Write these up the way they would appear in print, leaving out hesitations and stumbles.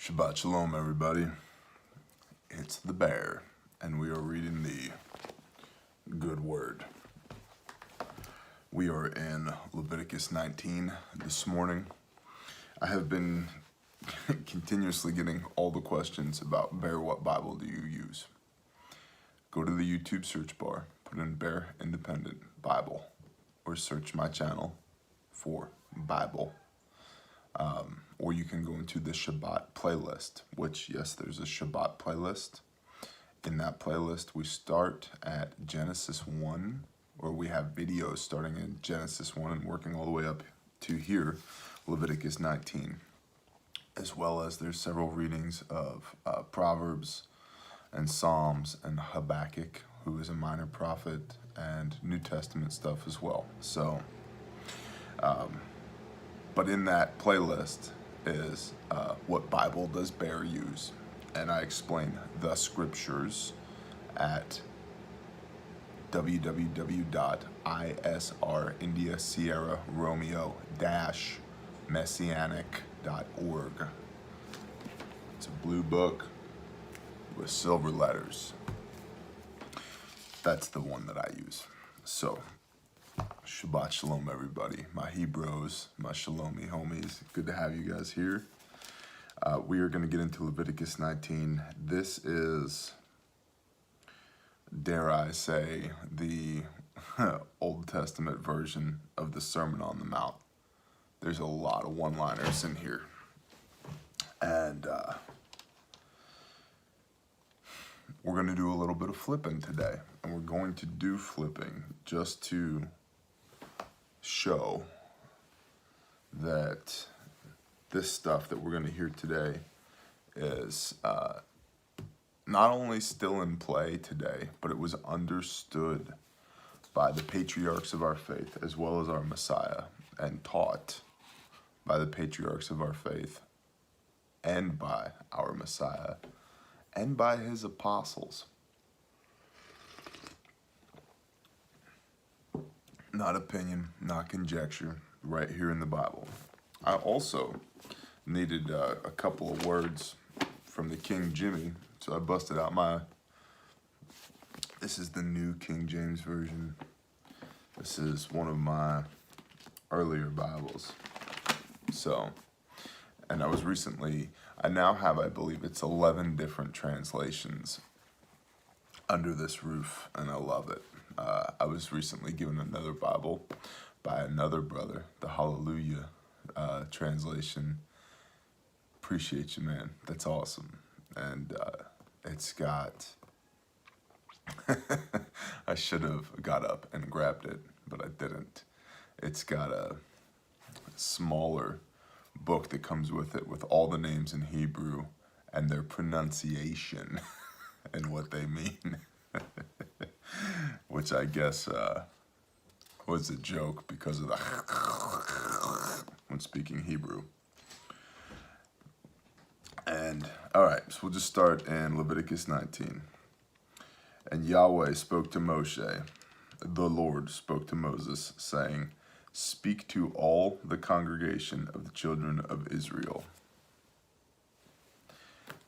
Shabbat Shalom, everybody. It's the bear, and we are reading the good word. We are in Leviticus 19 this morning. I have been continuously getting all the questions about Bear, what Bible do you use? Go to the YouTube search bar, put in Bear Independent Bible, or search my channel for Bible. Or you can go into the Shabbat playlist, which, yes, there's a Shabbat playlist. In that playlist, we start at Genesis 1, or we have videos starting in Genesis 1 and working all the way up to here, Leviticus 19. As well as there's several readings of Proverbs and Psalms and Habakkuk, who is a minor prophet, and New Testament stuff as well. So, but in that playlist is what Bible does Bear use, and I explain the scriptures at www.isrindiasierra-romeo-messianic.org. It's a blue book with silver letters. That's the one that I use. So, Shabbat Shalom, everybody. My Hebrews, my Shalomi homies. Good to have you guys here. We are going to get into Leviticus 19. This is, dare I say, the Old Testament version of the Sermon on the Mount. There's a lot of one-liners in here. And we're going to do a little bit of flipping today. And we're going to do flipping just to show that this stuff that we're going to hear today is not only still in play today, but it was understood by the patriarchs of our faith as well as our Messiah, and taught by the patriarchs of our faith and by our Messiah and by his apostles. Not opinion, not conjecture, right here in the Bible. I also needed a couple of words from the King Jimmy, so I busted out this is the new King James Version. This is one of my earlier Bibles. So, and I now have, I believe it's 11 different translations under this roof, and I love it. I was recently given another Bible by another brother, the Hallelujah translation. Appreciate you, man. That's awesome. And it's got, I should have got up and grabbed it, but I didn't. It's got a smaller book that comes with it with all the names in Hebrew and their pronunciation and what they mean. Which I guess was a joke because of the when speaking Hebrew. And all right, so we'll just start in Leviticus 19. And Yahweh spoke to Moshe, the Lord spoke to Moses, saying, "Speak to all the congregation of the children of Israel."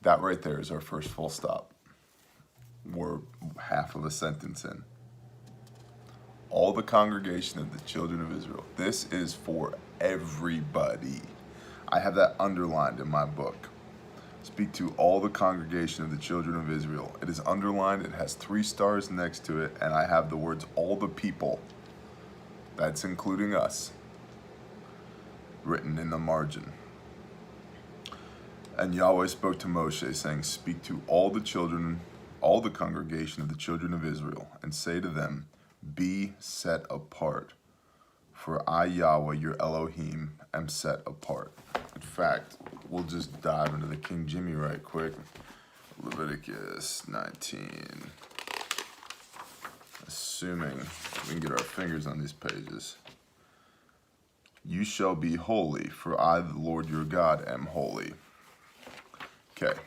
That right there is our first full stop. We're half of a sentence in. All the congregation of the children of Israel. This is for everybody. I have that underlined in my book. Speak to all the congregation of the children of Israel. It is underlined. It has 3 stars next to it. And I have the words, all the people. That's including us, written in the margin. And Yahweh spoke to Moshe, saying, "Speak to all the congregation of the children of Israel, and say to them, be set apart, for I, Yahweh, your Elohim, am set apart." In fact, we'll just dive into the King Jimmy right quick. Leviticus 19. Assuming we can get our fingers on these pages. "You shall be holy, for I, the Lord your God, am holy." Okay.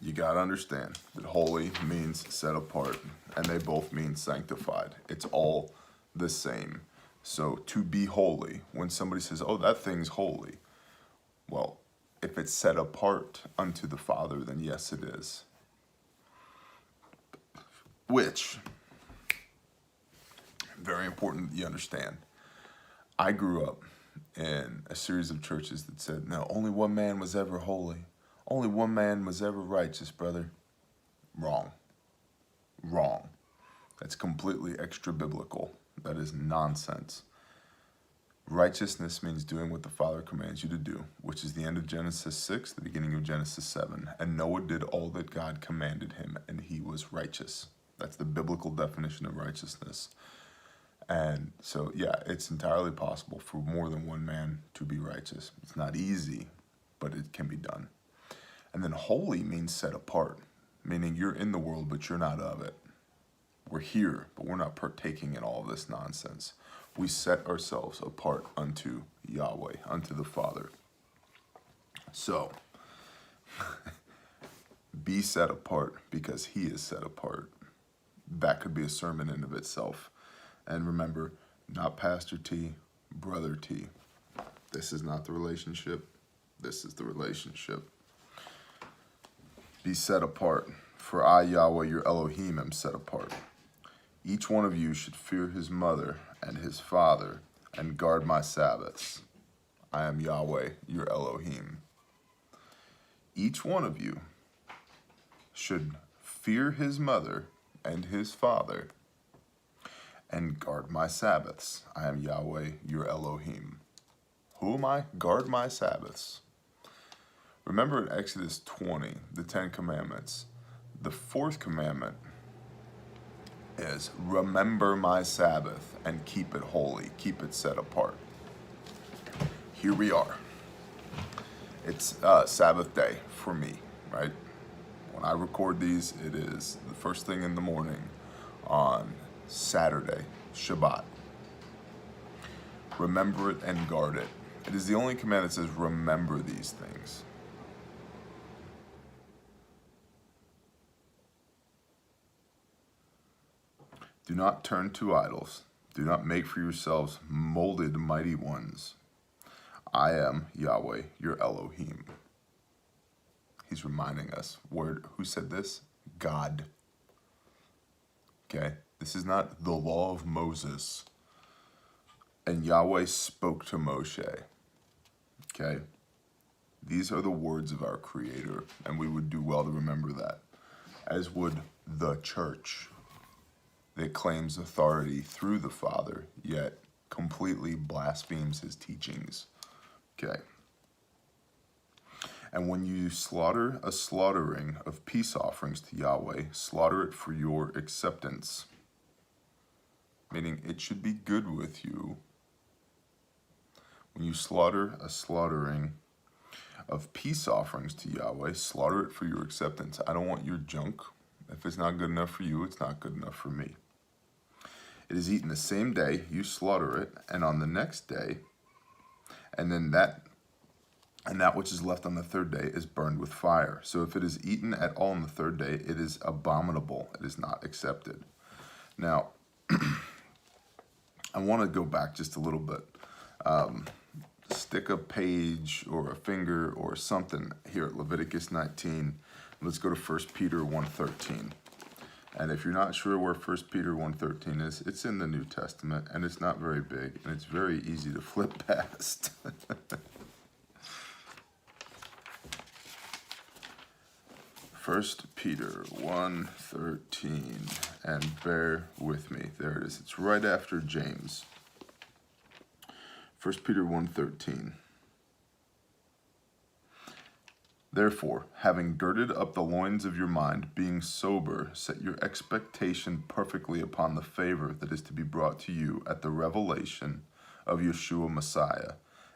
You gotta understand that holy means set apart, and they both mean sanctified. It's all the same. So to be holy, when somebody says, "Oh, that thing's holy," well, If it's set apart unto the Father, then yes, it is. Which, very important that you understand. I grew up in a series of churches that said, no, only one man was ever holy. Only one man was ever righteous, brother. Wrong. Wrong. That's completely extra-biblical. That is nonsense. Righteousness means doing what the Father commands you to do, which is the end of Genesis 6, the beginning of Genesis 7. And Noah did all that God commanded him, and he was righteous. That's the biblical definition of righteousness. And so, yeah, it's entirely possible for more than one man to be righteous. It's not easy, but it can be done. And then holy means set apart, meaning you're in the world, but you're not of it. We're here, but we're not partaking in all of this nonsense. We set ourselves apart unto Yahweh, unto the Father. So, be set apart because he is set apart. That could be a sermon in of itself. And remember, not Pastor T, Brother T. This is not the relationship. This is the relationship. Be set apart, for I, Yahweh, your Elohim, am set apart. Each one of you should fear his mother and his father, and guard my Sabbaths. I am Yahweh, your Elohim. Each one of you should fear his mother and his father, and guard my Sabbaths. I am Yahweh, your Elohim. Who am I? Guard my Sabbaths. Remember in Exodus 20, the 10 Commandments, the fourth commandment is remember my Sabbath and keep it holy, keep it set apart. Here we are. It's Sabbath day for me, right? When I record these, it is the first thing in the morning on Saturday, Shabbat. Remember it and guard it. It is the only command that says remember these things. Do not turn to idols. Do not make for yourselves molded mighty ones. I am Yahweh, your Elohim. He's reminding us. Who said this? God. Okay? This is not the law of Moses. And Yahweh spoke to Moshe. Okay? These are the words of our Creator, and we would do well to remember that, as would the church that claims authority through the Father, yet completely blasphemes his teachings. Okay. And when you slaughter a slaughtering of peace offerings to Yahweh, slaughter it for your acceptance. Meaning it should be good with you. When you slaughter a slaughtering of peace offerings to Yahweh, slaughter it for your acceptance. I don't want your junk. If it's not good enough for you, it's not good enough for me. It is eaten the same day, you slaughter it, and on the next day, and that which is left on the third day is burned with fire. So if it is eaten at all on the third day, it is abominable. It is not accepted. Now, I want to go back just a little bit. Stick a page or a finger or something here at Leviticus 19. Let's go to 1 Peter 1:13. And if you're not sure where 1 Peter 1:13 is, it's in the New Testament, and it's not very big, and it's very easy to flip past. 1 Peter 1:13, and bear with me. There it is. It's right after James. 1 Peter 1:13. Therefore, having girded up the loins of your mind, being sober, set your expectation perfectly upon the favor that is to be brought to you at the revelation of Yeshua Messiah.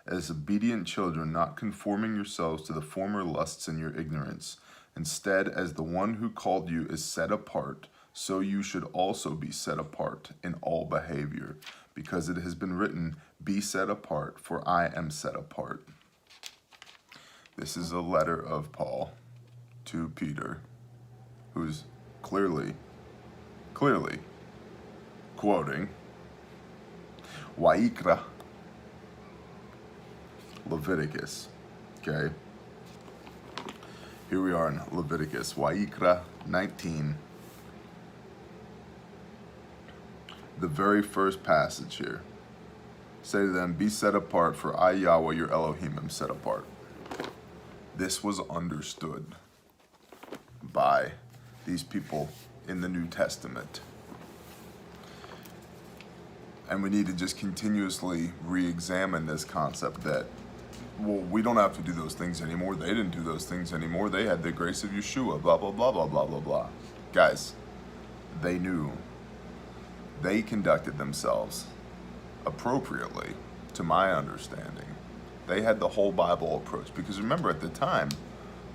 As obedient children, not conforming yourselves to the former lusts in your ignorance. Instead, as the one who called you is set apart, so you should also be set apart in all behavior. Because it has been written, be set apart, for I am set apart. This is a letter of Paul to Peter, who's clearly quoting Wa'ikra, Leviticus, okay? Here we are in Leviticus, Wayikra 19. The very first passage here. Say to them, be set apart, for I, Yahweh, your Elohim, am set apart. This was understood by these people in the New Testament. And we need to just continuously re-examine this concept that, well, we don't have to do those things anymore. They didn't do those things anymore. They had the grace of Yeshua, blah, blah, blah, blah, blah, blah, blah. Guys, they knew. They conducted themselves appropriately, to my understanding. They had the whole Bible approach. Because remember, at the time,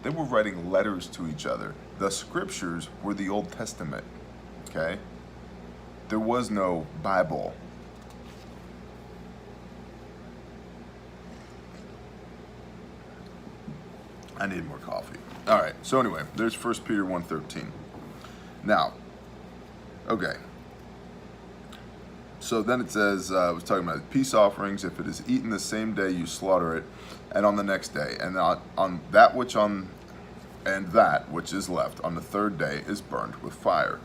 they were writing letters to each other. The scriptures were the Old Testament, okay? There was no Bible. I need more coffee. All right, so anyway, there's 1 Peter 1:13. Now, okay. So then it says, I was talking about peace offerings. If it is eaten the same day, you slaughter it, and on the next day, and on that which is left on the third day is burned with fire.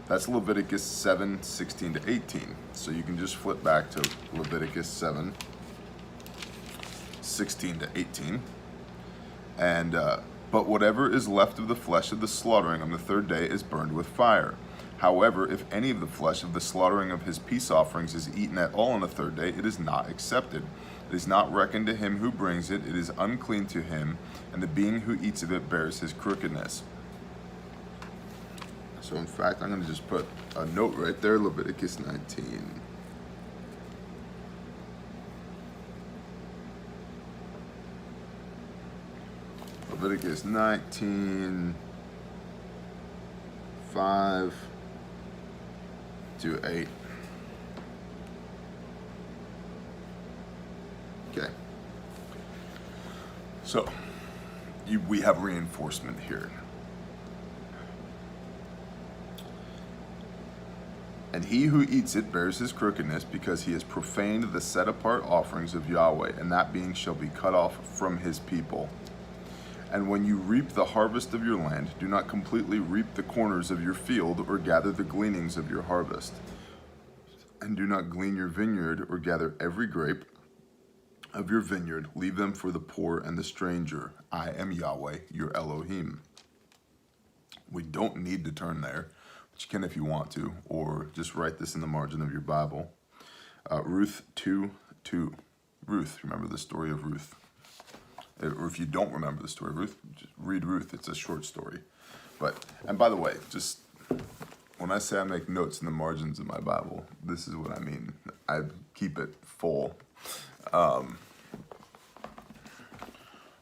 That's Leviticus 7:16 to 18. So you can just flip back to Leviticus 7:16 to 18. And but whatever is left of the flesh of the slaughtering on the third day is burned with fire. However, if any of the flesh of the slaughtering of his peace offerings is eaten at all on the third day, it is not accepted. It is not reckoned to him who brings it. It is unclean to him, and the being who eats of it bears his crookedness. So in fact, I'm going to just put a note right there, Leviticus 19. Leviticus 19, 5 to 8. Okay. So, we have reinforcement here. And he who eats it bears his crookedness, because he has profaned the set-apart offerings of Yahweh, and that being shall be cut off from his people. And when you reap the harvest of your land, do not completely reap the corners of your field, or gather the gleanings of your harvest. And do not glean your vineyard, or gather every grape of your vineyard. Leave them for the poor and the stranger. I am Yahweh, your Elohim. We don't need to turn there, but you can if you want to, or just write this in the margin of your Bible. Ruth 2:2. Ruth, remember the story of Ruth. Or if you don't remember the story of Ruth, just read Ruth. It's a short story. And by the way, just when I say I make notes in the margins of my Bible, this is what I mean. I keep it full.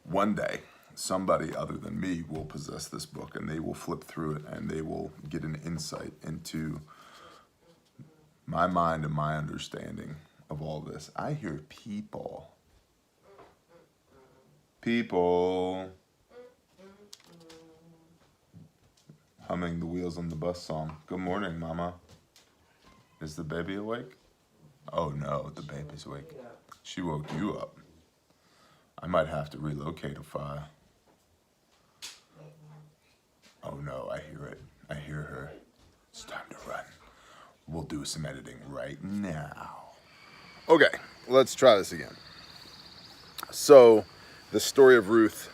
One day, somebody other than me will possess this book, and they will flip through it, and they will get an insight into my mind and my understanding of all this. I hear people humming the Wheels on the Bus song. Good morning, Mama. Is the baby awake? Oh no, the baby's awake. She woke you up. I might have to relocate if I... Oh no, I hear it. I hear her. It's time to run. We'll do some editing right now. Okay, let's try this again. So, the story of Ruth,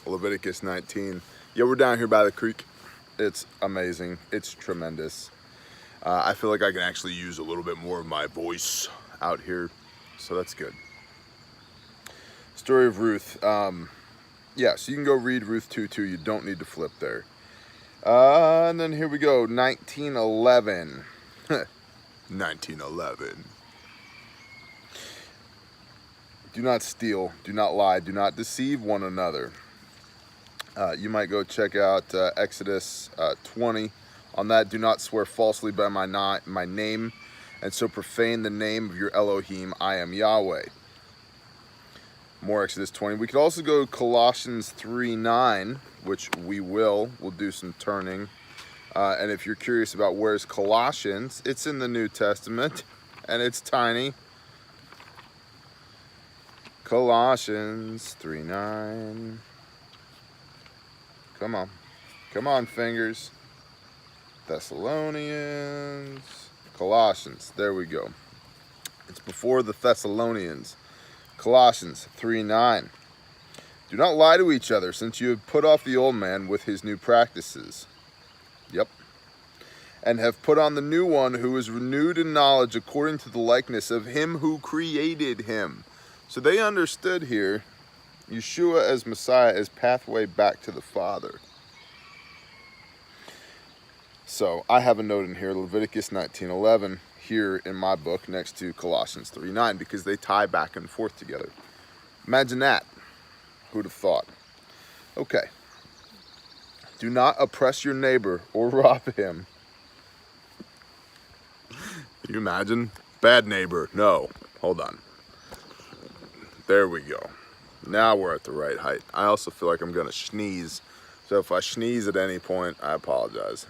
Leviticus 19. Yeah, we're down here by the creek. It's amazing. It's tremendous. I feel like I can actually use a little bit more of my voice out here, so that's good. Story of Ruth. Yeah, so you can go read Ruth 2:2. You don't need to flip there. And then here we go, 1911. 1911. Do not steal, do not lie, do not deceive one another. You might go check out Exodus 20. On that, do not swear falsely by my name, and so profane the name of your Elohim. I am Yahweh. More Exodus 20. We could also go Colossians 3:9, which we will. We'll do some turning. And if you're curious about where's Colossians, it's in the New Testament, and it's tiny. Colossians 3:9. Come on. Come on, fingers. Thessalonians. Colossians. There we go. It's before the Thessalonians. Colossians 3:9. Do not lie to each other, since you have put off the old man with his new practices. Yep. And have put on the new one, who is renewed in knowledge according to the likeness of him who created him. So they understood here Yeshua as Messiah as pathway back to the Father. So I have a note in here, Leviticus 19:11, here in my book next to Colossians 3:9, because they tie back and forth together. Imagine that. Who'd have thought? Okay. Do not oppress your neighbor or rob him. Can you imagine? Bad neighbor. No. Hold on. There we go. Now we're at the right height. I also feel like I'm going to sneeze. So if I sneeze at any point, I apologize.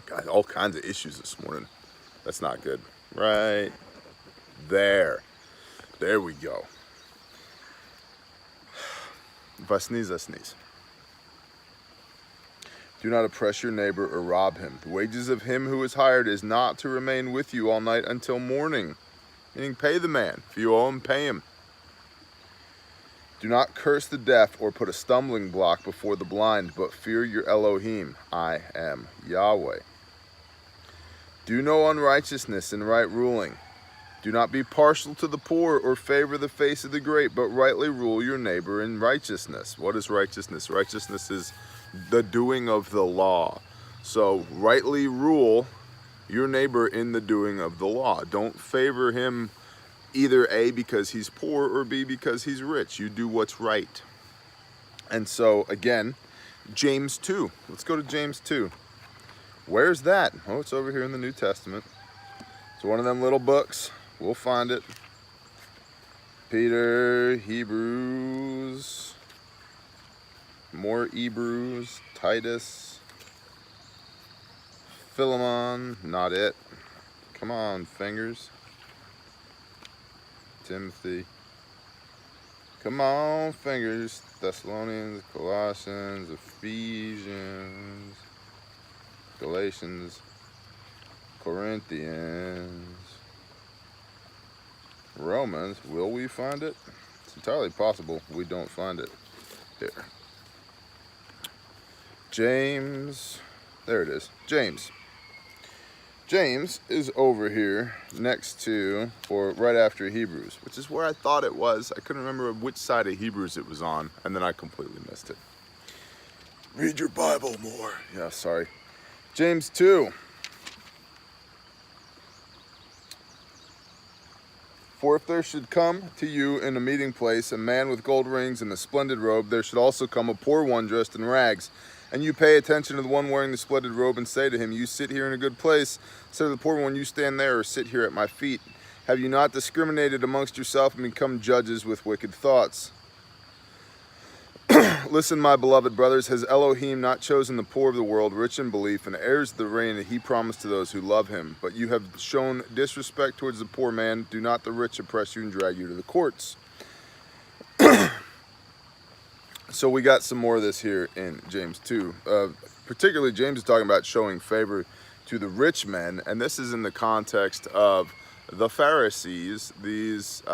Guys, all kinds of issues this morning. That's not good. Right there. There we go. If I sneeze, I sneeze. Do not oppress your neighbor or rob him. The wages of him who is hired is not to remain with you all night until morning. Meaning pay the man. If you owe him, pay him. Do not curse the deaf or put a stumbling block before the blind, but fear your Elohim. I am Yahweh. Do no unrighteousness in right ruling. Do not be partial to the poor or favor the face of the great, but rightly rule your neighbor in righteousness. What is righteousness? Righteousness is the doing of the law. So rightly rule your neighbor in the doing of the law. Don't favor him either A, because he's poor, or B, because he's rich. You do what's right. And so again, James 2. Let's go to James 2. Where's that? Oh, it's over here in the New Testament. It's one of them little books. We'll find it. Peter, Hebrews, more Hebrews, Titus, Philemon, not it. Come on, fingers. Timothy. Come on, fingers. Thessalonians, Colossians, Ephesians, Galatians, Corinthians, Romans. Will we find it? It's entirely possible we don't find it. Here. James. There it is. James. James is over here next to, or right after Hebrews, which is where I thought it was. I couldn't remember which side of Hebrews it was on, and then I completely missed it. Read your Bible more. Yeah, sorry. James 2. For if there should come to you in a meeting place a man with gold rings and a splendid robe, there should also come a poor one dressed in rags. And you pay attention to the one wearing the splendid robe and say to him, you sit here in a good place. Say to the poor one, you stand there, or sit here at my feet. Have you not discriminated amongst yourself and become judges with wicked thoughts? Listen, my beloved brothers, has Elohim not chosen the poor of the world, rich in belief, and heirs of the reign that he promised to those who love him? But you have shown disrespect towards the poor man. Do not the rich oppress you and drag you to the courts? So we got some more of this here in James 2. Particularly, James is talking about showing favor to the rich men, and this is in the context of the Pharisees, these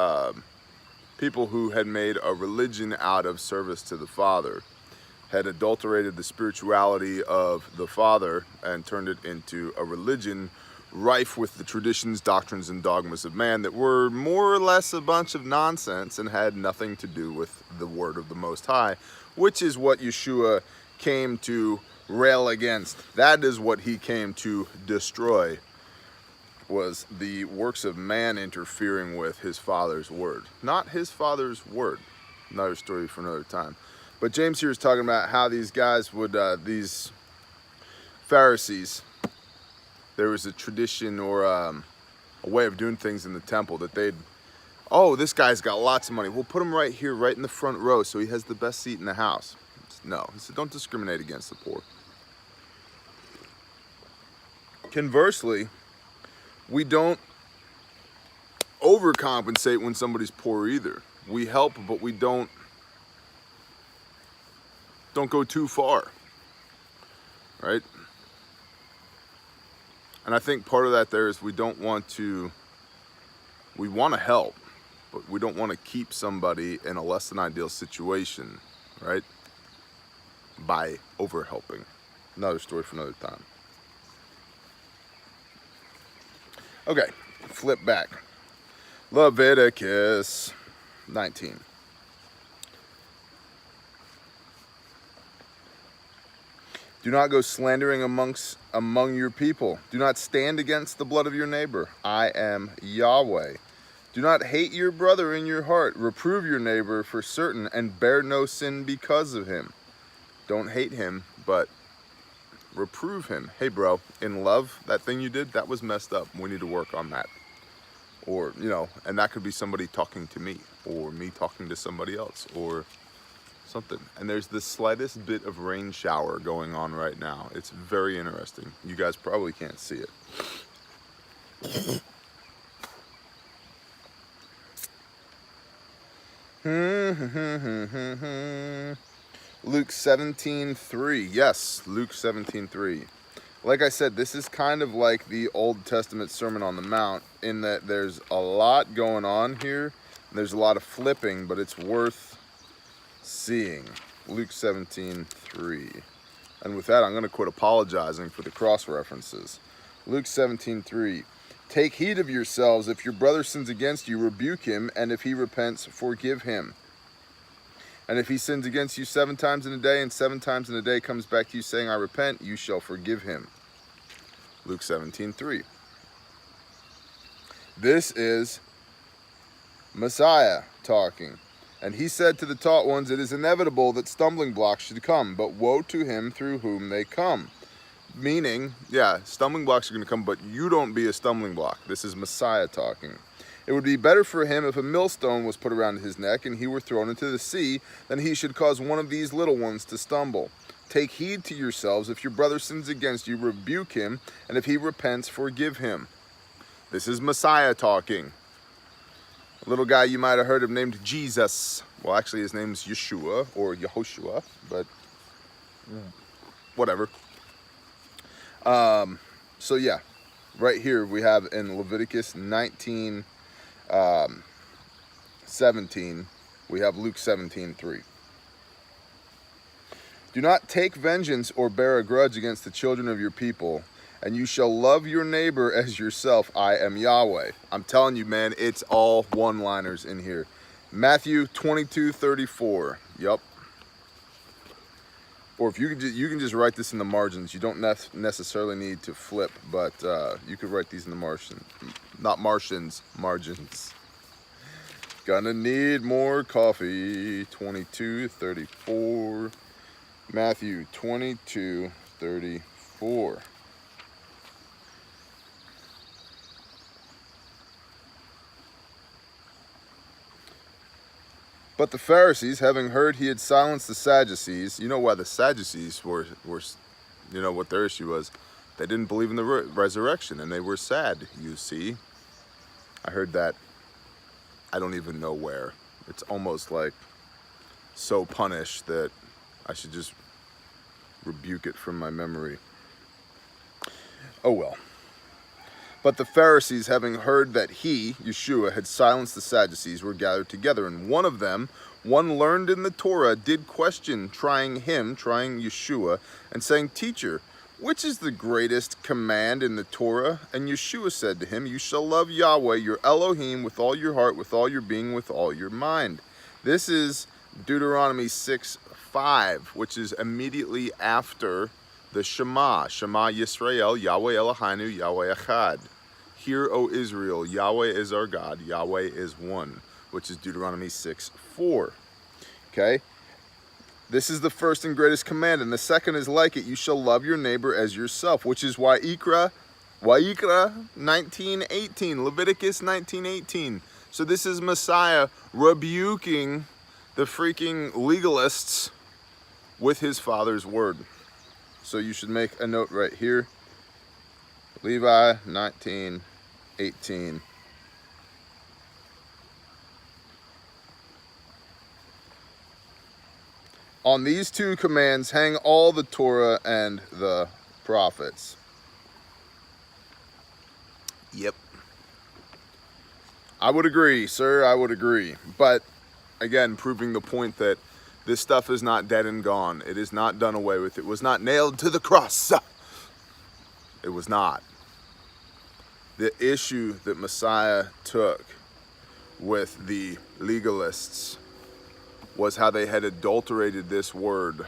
people who had made a religion out of service to the Father, had adulterated the spirituality of the Father and turned it into a religion rife with the traditions, doctrines, and dogmas of man that were more or less a bunch of nonsense and had nothing to do with the word of the Most High, which is what Yeshua came to rail against. That is what he came to destroy, was the works of man interfering with his Father's word, not his Father's word. Another story for another time. But James here is talking about how these guys would, these Pharisees, there was a tradition or a way of doing things in the temple that they'd, oh, this guy's got lots of money. We'll put him right here, right in the front row, so he has the best seat in the house. No, he said, don't discriminate against the poor. Conversely, we don't overcompensate when somebody's poor either. We help, but we don't don't go too far, right? And I think part of that there is we want to help, but we don't want to keep somebody in a less than ideal situation, right? By over helping. Another story for another time. Okay, flip back. Leviticus 19. Do not go slandering among your people. Do not stand against the blood of your neighbor. I am Yahweh. Do not hate your brother in your heart. Reprove your neighbor for certain and bear no sin because of him. Don't hate him, but reprove him. Hey bro, in love, that thing you did, that was messed up. We need to work on that. Or, and that could be somebody talking to me, or me talking to somebody else, or something. And there's the slightest bit of rain shower going on right now. It's very interesting. You guys probably can't see it. Luke 17:3. Yes, Luke 17:3. Like I said, this is kind of like the Old Testament Sermon on the Mount in that there's a lot going on here. There's a lot of flipping, but it's worth seeing. Luke 17:3. And with that, I'm going to quit apologizing for the cross references. Luke 17:3. Take heed of yourselves. If your brother sins against you, rebuke him, and if he repents, forgive him. And if he sins against you 7 times in a day, and 7 times in a day comes back to you saying, I repent, you shall forgive him. Luke 17:3. This is Messiah talking. And he said to the taught ones, it is inevitable that stumbling blocks should come, but woe to him through whom they come. Meaning, yeah, stumbling blocks are going to come, but you don't be a stumbling block. This is Messiah talking. It would be better for him if a millstone was put around his neck and he were thrown into the sea than he should cause one of these little ones to stumble. Take heed to yourselves. If your brother sins against you, rebuke him, and if he repents, forgive him. This is Messiah talking. A little guy you might have heard of named Jesus. Well, actually his name's Yeshua or Yehoshua, but whatever. So yeah, right here we have in Leviticus 19:17, we have Luke 17:3. Do not take vengeance or bear a grudge against the children of your people, and you shall love your neighbor as yourself. I am Yahweh. I'm telling you, man, it's all one-liners in here. Matthew 22:34. Yup. Or if you can just write this in the margins. You don't necessarily need to flip, but you could write these in the margins. Gonna need more coffee. 22:34. Matthew 22:34. But the Pharisees, having heard he had silenced the Sadducees, you know why the Sadducees were what their issue was? They didn't believe in the resurrection, and they were sad, you see. I heard that, I don't even know where. It's almost like so punished that I should just rebuke it from my memory. Oh well. But the Pharisees, having heard that he, Yeshua, had silenced the Sadducees, were gathered together. And one of them, one learned in the Torah, did question, trying Yeshua, and saying, Teacher, which is the greatest command in the Torah? And Yeshua said to him, You shall love Yahweh, your Elohim, with all your heart, with all your being, with all your mind. This is Deuteronomy 6:5, which is immediately after the Shema. Shema Yisrael, Yahweh Eloheinu, Yahweh Echad. Hear, O Israel, Yahweh is our God, Yahweh is one, which is Deuteronomy 6:4. Okay? This is the first and greatest command, and the second is like it. You shall love your neighbor as yourself, which is Wa'ikra 19:18, Leviticus 19:18. So this is Messiah rebuking the freaking legalists with his Father's word. So you should make a note right here. Levi 19:18. On these two commands hang all the Torah and the prophets. Yep. I would agree, sir, I would agree. But again, proving the point that this stuff is not dead and gone. It is not done away with. It was not nailed to the cross. It was not. The issue that Messiah took with the legalists was how they had adulterated this word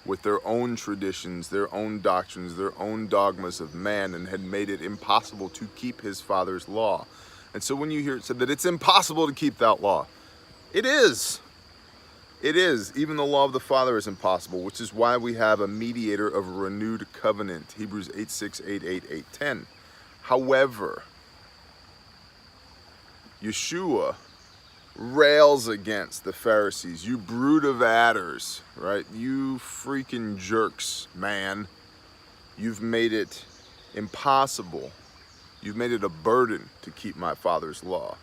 with their own traditions, their own doctrines, their own dogmas of man, and had made it impossible to keep his Father's law. And so when you hear it said that it's impossible to keep that law, it is. It is. Even the law of the Father is impossible, which is why we have a mediator of a renewed covenant, Hebrews 8:6, 8:8, 8:10. However, Yeshua rails against the Pharisees. You brood of adders, right? You freaking jerks, man. You've made it impossible. You've made it a burden to keep my Father's law.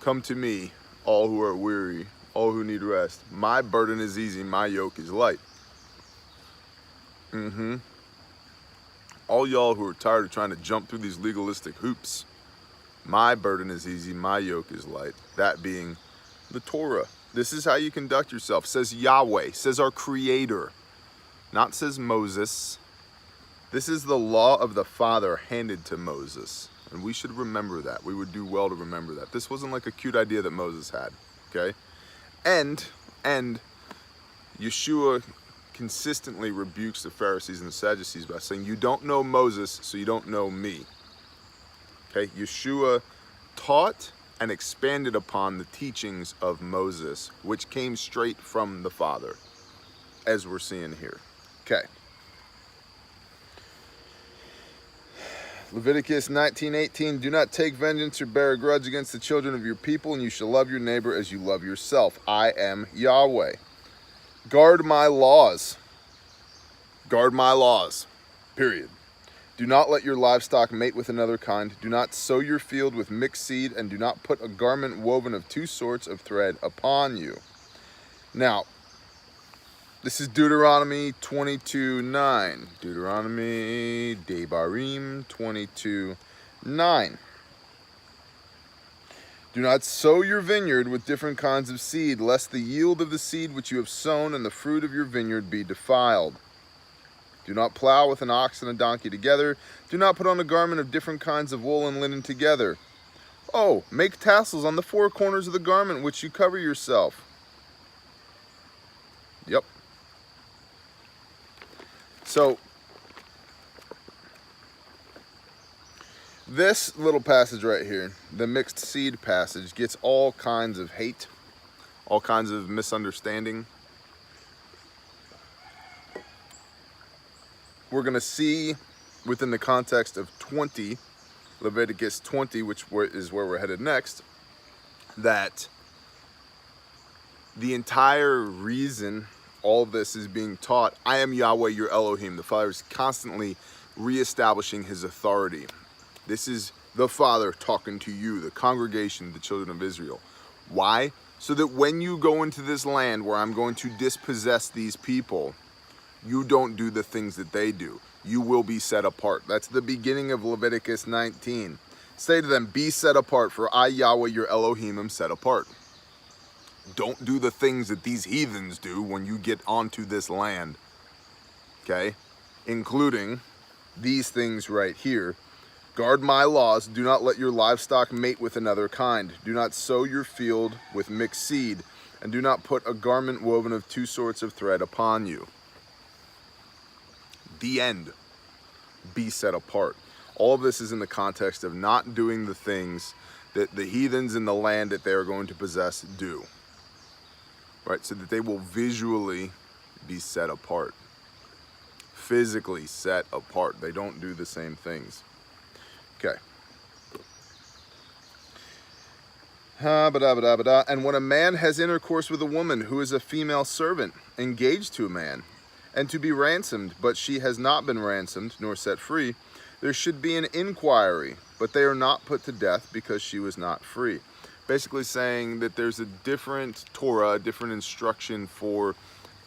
Come to me, all who are weary, all who need rest. My burden is easy, my yoke is light. All y'all who are tired of trying to jump through these legalistic hoops, my burden is easy, my yoke is light. That being the Torah. This is how you conduct yourself. Says Yahweh, says our Creator, not says Moses. This is the law of the Father handed to Moses. And we should remember that. We would do well to remember that. This wasn't like a cute idea that Moses had, okay? And Yeshua consistently rebukes the Pharisees and the Sadducees by saying, you don't know Moses, so you don't know me. Okay, Yeshua taught and expanded upon the teachings of Moses, which came straight from the Father, as we're seeing here. Okay. Leviticus 19:18, do not take vengeance or bear a grudge against the children of your people, and you shall love your neighbor as you love yourself. I am Yahweh. Guard my laws. Guard my laws. Period. Do not let your livestock mate with another kind. Do not sow your field with mixed seed, and do not put a garment woven of two sorts of thread upon you. Now, this is Deuteronomy 22:9. Deuteronomy Devarim 22:9. Do not sow your vineyard with different kinds of seed, lest the yield of the seed which you have sown and the fruit of your vineyard be defiled. Do not plow with an ox and a donkey together. Do not put on a garment of different kinds of wool and linen together. Oh, make tassels on the four corners of the garment which you cover yourself. Yep. So, this little passage right here, the mixed seed passage, gets all kinds of hate, all kinds of misunderstanding. We're going to see within the context of 20, Leviticus 20, which is where we're headed next, that the entire reason all of this is being taught, I am Yahweh your Elohim. The Father is constantly reestablishing his authority. This is the Father talking to you, the congregation, the children of Israel. Why? So that when you go into this land where I'm going to dispossess these people, you don't do the things that they do. You will be set apart. That's the beginning of Leviticus 19. Say to them, be set apart, for I, Yahweh, your Elohim, am set apart. Don't do the things that these heathens do when you get onto this land. Okay? Including these things right here. Guard my laws. Do not let your livestock mate with another kind. Do not sow your field with mixed seed. And do not put a garment woven of two sorts of thread upon you. The end. Be set apart. All of this is in the context of not doing the things that the heathens in the land that they are going to possess do. Right? So that they will visually be set apart. Physically set apart. They don't do the same things. Okay. And when a man has intercourse with a woman who is a female servant, engaged to a man, and to be ransomed, but she has not been ransomed, nor set free, there should be an inquiry, but they are not put to death because she was not free. basically saying that there's a different Torah, a different instruction for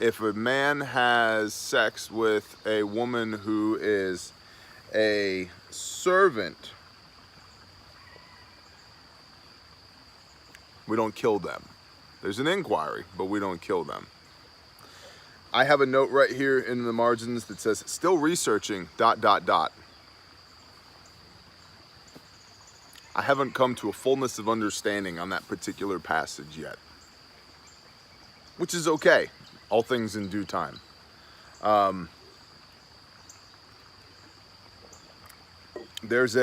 if a man has sex with a woman who is a servant, we don't kill them. There's an inquiry, but we don't kill them. I have a note right here in the margins that says, still researching, ... I haven't come to a fullness of understanding on that particular passage yet, which is okay. All things in due time. There's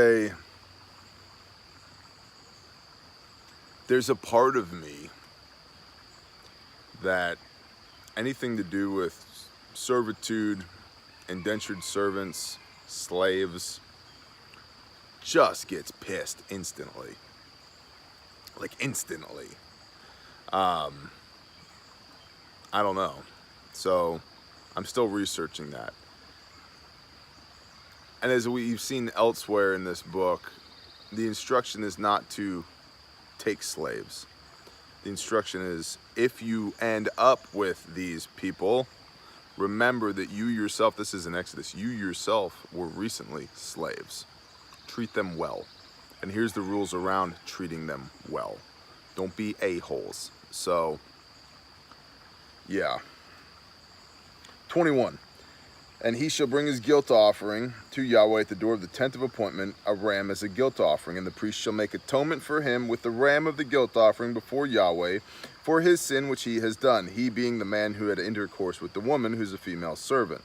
a part of me that anything to do with servitude, indentured servants, slaves, just gets pissed instantly. Like instantly. I don't know. So I'm still researching that. And as we've seen elsewhere in this book, the instruction is not to take slaves. The instruction is, if you end up with these people, remember that you yourself, this is in Exodus, you yourself were recently slaves. Treat them well. And here's the rules around treating them well. Don't be a-holes. So, yeah. 21. And he shall bring his guilt offering to Yahweh at the door of the tent of appointment, a ram as a guilt offering. And the priest shall make atonement for him with the ram of the guilt offering before Yahweh for his sin which he has done, he being the man who had intercourse with the woman who's a female servant.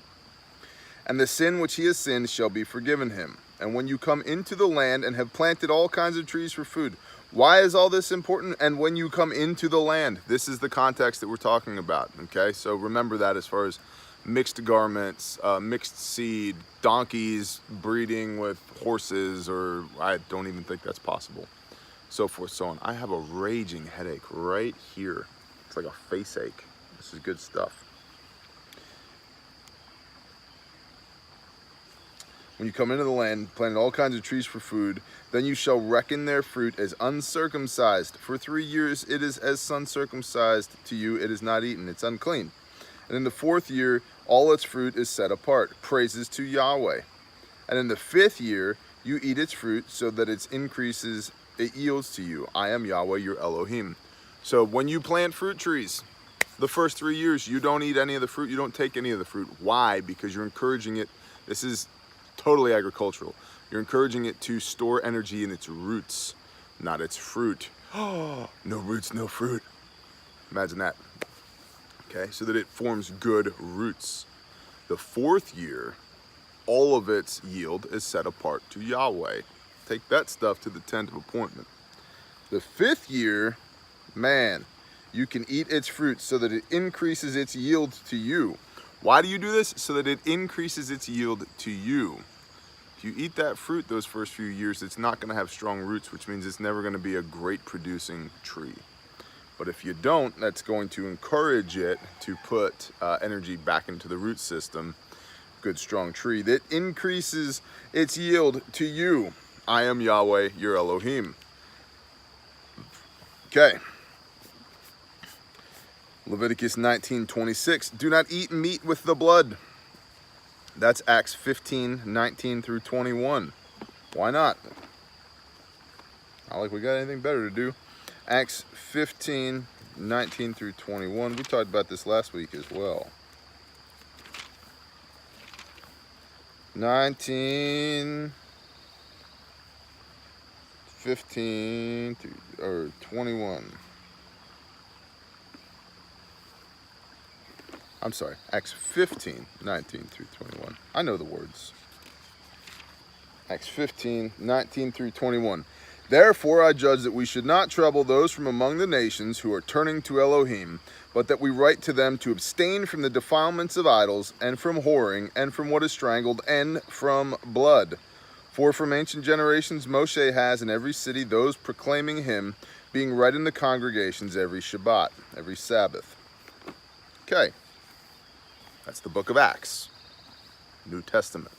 And the sin which he has sinned shall be forgiven him. And when you come into the land and have planted all kinds of trees for food. Why is all this important? And when you come into the land, this is the context that we're talking about, okay? So remember that as far as mixed garments, mixed seed, donkeys breeding with horses, or I don't even think that's possible. So forth, so on. I have a raging headache right here. It's like a face ache. This is good stuff. When you come into the land, planted all kinds of trees for food, then you shall reckon their fruit as uncircumcised. For 3 years it is as uncircumcised to you, it is not eaten, it's unclean. And in the 4th year, all its fruit is set apart, praises to Yahweh. And in the 5th year, you eat its fruit, so that it yields to you. I am Yahweh, your Elohim. So when you plant fruit trees, the first 3 years, you don't eat any of the fruit, you don't take any of the fruit. Why? Because you're encouraging it. This is totally agricultural. You're encouraging it to store energy in its roots, not its fruit. Oh, no roots, no fruit. Imagine that. Okay, so that it forms good roots. The 4th year, all of its yield is set apart to Yahweh. Take that stuff to the tent of appointment. The 5th year, man, you can eat its fruit so that it increases its yield to you. Why do you do this? So that it increases its yield to you. If you eat that fruit those first few years, it's not going to have strong roots, which means it's never going to be a great producing tree. But if you don't, that's going to encourage it to put energy back into the root system. Good strong tree that increases its yield to you. I am Yahweh, your Elohim. Okay. Leviticus 19:26. Do not eat meat with the blood. That's Acts 15:19 through 21. Why not? Not like we got anything better to do. Acts 15:19 through 21. We talked about this last week as well. 19, 15, or 21. I'm sorry, Acts 15:19 through 21. I know the words. Acts 15:19 through 21. Therefore I judge that we should not trouble those from among the nations who are turning to Elohim, but that we write to them to abstain from the defilements of idols, and from whoring, and from what is strangled, and from blood. For from ancient generations Moshe has in every city those proclaiming him, being read in the congregations every Shabbat, every Sabbath. Okay. That's the book of Acts, New Testament.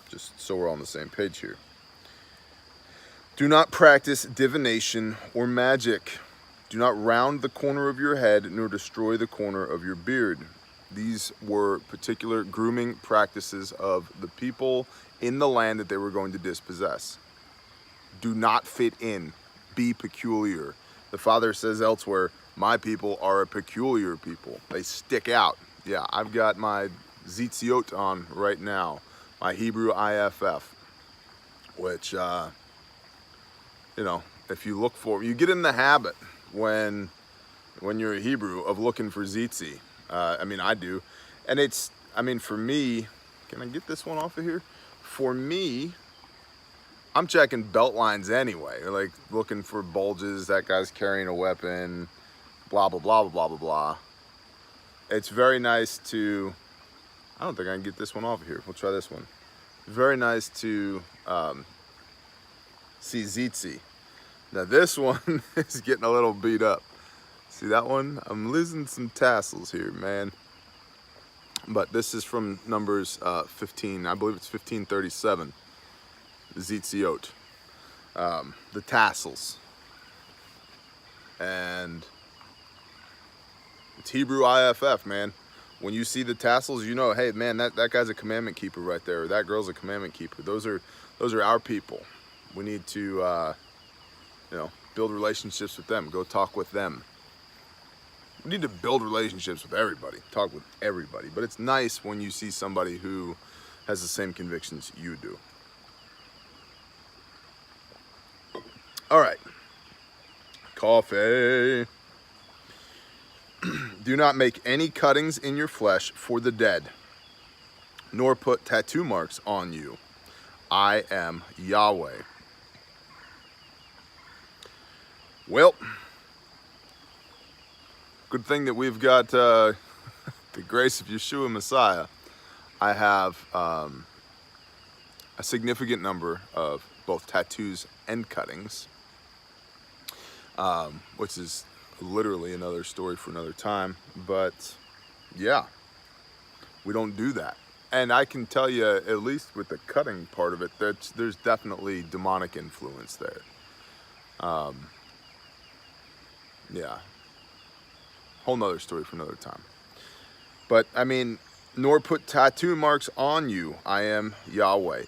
Just so we're all on the same page here. Do not practice divination or magic. Do not round the corner of your head, nor destroy the corner of your beard. These were particular grooming practices of the people in the land that they were going to dispossess. Do not fit in. Be peculiar. The Father says elsewhere, my people are a peculiar people. They stick out. Yeah, I've got my Zitziot on right now, my Hebrew IFF, which, you know, if you look for, you get in the habit when you're a Hebrew of looking for Zitzi. I mean, I do. And it's, I mean, for me, can I get this one off of here? For me, I'm checking belt lines anyway, like looking for bulges, that guy's carrying a weapon, blah, blah, blah, blah, blah, blah. It's very nice to, I don't think I can get this one off of here. We'll try this one. Very nice to see Zitzi. Now this one is getting a little beat up. See that one? I'm losing some tassels here, man. But this is from Numbers 15, I believe it's 1537. Zitziot, the tassels, and it's Hebrew IFF, man. When you see the tassels, you know, hey, man, that guy's a commandment keeper right there, or that girl's a commandment keeper. Those are our people. We need to, you know, build relationships with them. Go talk with them. We need to build relationships with everybody. Talk with everybody. But it's nice when you see somebody who has the same convictions you do. All right, coffee. Do not make any cuttings in your flesh for the dead, nor put tattoo marks on you. I am Yahweh. Well, good thing that we've got the grace of Yeshua Messiah. I have a significant number of both tattoos and cuttings. Which is literally another story for another time. But yeah, we don't do that. And I can tell you, at least with the cutting part of it, that there's definitely demonic influence there. Yeah, whole nother story for another time. But I mean, nor put tattoo marks on you. I am Yahweh.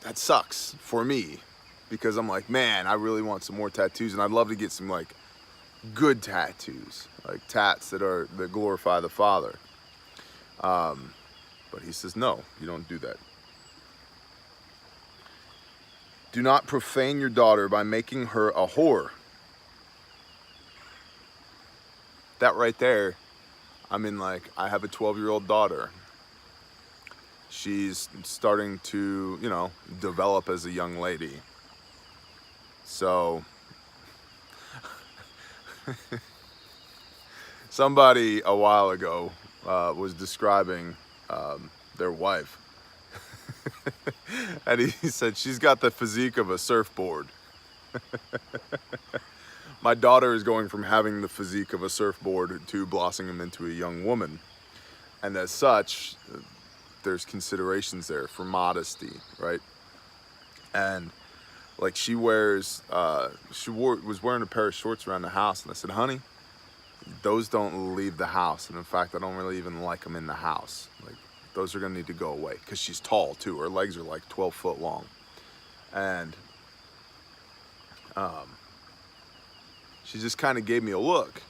That sucks for me. Because I'm like, man, I really want some more tattoos, and I'd love to get some like good tattoos, like tats that glorify the Father. But he says, no, you don't do that. Do not profane your daughter by making her a whore. That right there, I mean, like, I have a 12-year-old daughter. She's starting to, you know, develop as a young lady. So, somebody a while ago was describing their wife. And he said, she's got the physique of a surfboard. My daughter is going from having the physique of a surfboard to blossoming into a young woman. And as such, there's considerations there for modesty, right? And like she was wearing a pair of shorts around the house, and I said, honey, those don't leave the house. And in fact, I don't really even like them in the house. Like, those are gonna need to go away, because she's tall too. Her legs are like 12 foot long. And she just kind of gave me a look,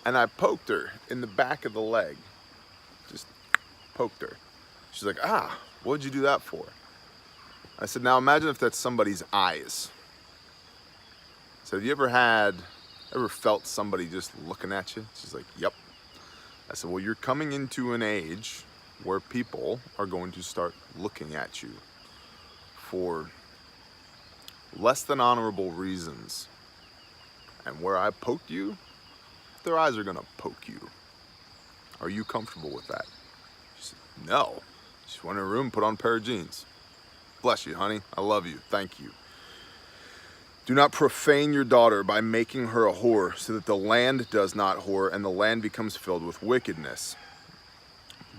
and I poked her in the back of the leg. Just poked her. She's like, what'd you do that for? I said, now imagine if that's somebody's eyes. So have you ever felt somebody just looking at you? She's like, yep. I said, well, you're coming into an age where people are going to start looking at you for less than honorable reasons. And where I poked you, their eyes are gonna poke you. Are you comfortable with that? She said, no. She went in her room, put on a pair of jeans. Bless you, honey. I love you. Thank you. Do not profane your daughter by making her a whore, so that the land does not whore and the land becomes filled with wickedness.